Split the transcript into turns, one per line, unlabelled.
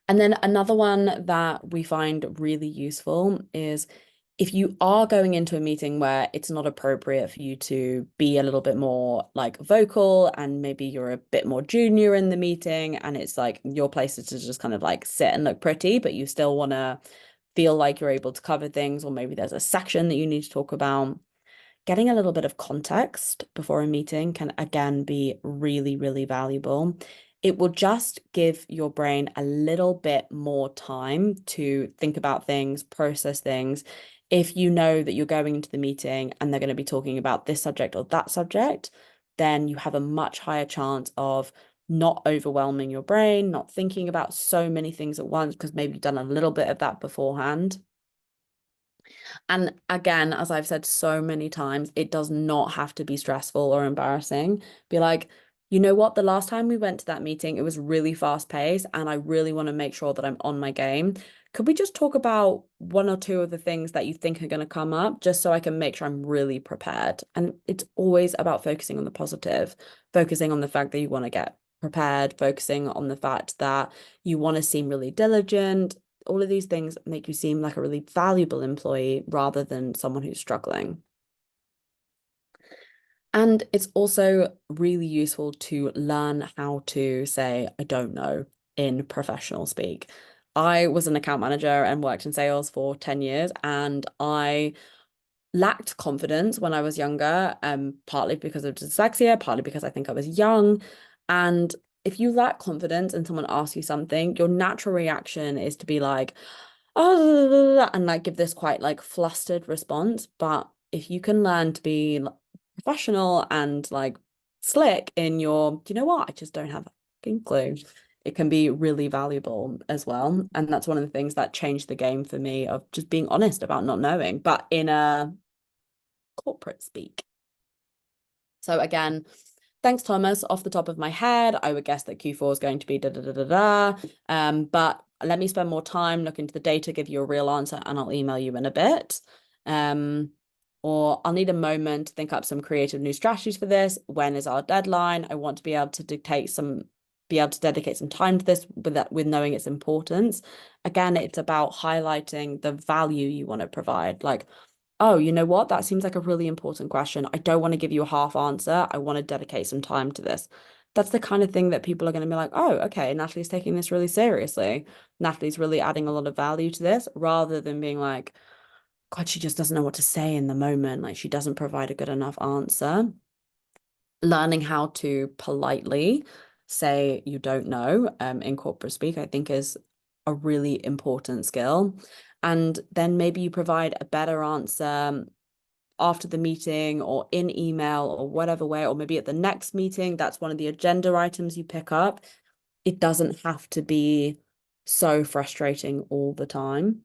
And then another one that we find really useful is if you are going into a meeting where it's not appropriate for you to be a little bit more like vocal and maybe you're a bit more junior in the meeting and it's like your place is to just kind of like sit and look pretty, but you still want to feel like you're able to cover things, or maybe there's a section that you need to talk about. Getting a little bit of context before a meeting can again be really, really valuable. It will just give your brain a little bit more time to think about things, process things. If you know that you're going into the meeting and they're going to be talking about this subject or that subject, then you have a much higher chance of not overwhelming your brain, not thinking about so many things at once, because maybe you've done a little bit of that beforehand. And again, as I've said so many times, it does not have to be stressful or embarrassing. Be like, you know what? The last time we went to that meeting, it was really fast paced, and I really want to make sure that I'm on my game. Could we just talk about one or two of the things that you think are going to come up, just so I can make sure I'm really prepared? And it's always about focusing on the positive, focusing on the fact that you want to get prepared, focusing on the fact that you want to seem really diligent. All of these things make you seem like a really valuable employee rather than someone who's struggling. And it's also really useful to learn how to say, I don't know, in professional speak. I was an account manager and worked in sales for 10 years, and I lacked confidence when I was younger, partly because of dyslexia, partly because I think I was young. And if you lack confidence and someone asks you something, your natural reaction is to be like, oh, and like give this quite like flustered response. But if you can learn to be professional and like slick in your, do you know what? I just don't have a fucking clue. It can be really valuable as well. And that's one of the things that changed the game for me of just being honest about not knowing, but in a corporate speak. So again, thanks, Thomas. Off the top of my head, I would guess that Q4 is going to be da da da da da. But let me spend more time, look into the data, give you a real answer, and I'll email you in a bit. Um, or I'll need a moment to think up some creative new strategies for this. When is our deadline? I want to be able to be able to dedicate some time to this with knowing its importance. Again, it's about highlighting the value you want to provide. Like, oh, you know what? That seems like a really important question. I don't want to give you a half answer. I want to dedicate some time to this. That's the kind of thing that people are going to be like, oh, okay, Natalie's taking this really seriously. Natalie's really adding a lot of value to this, rather than being like, God, she just doesn't know what to say in the moment. Like she doesn't provide a good enough answer. Learning how to politely say you don't know in corporate speak, I think is a really important skill. And then maybe you provide a better answer after the meeting or in email or whatever way, or maybe at the next meeting, that's one of the agenda items you pick up. It doesn't have to be so frustrating all the time.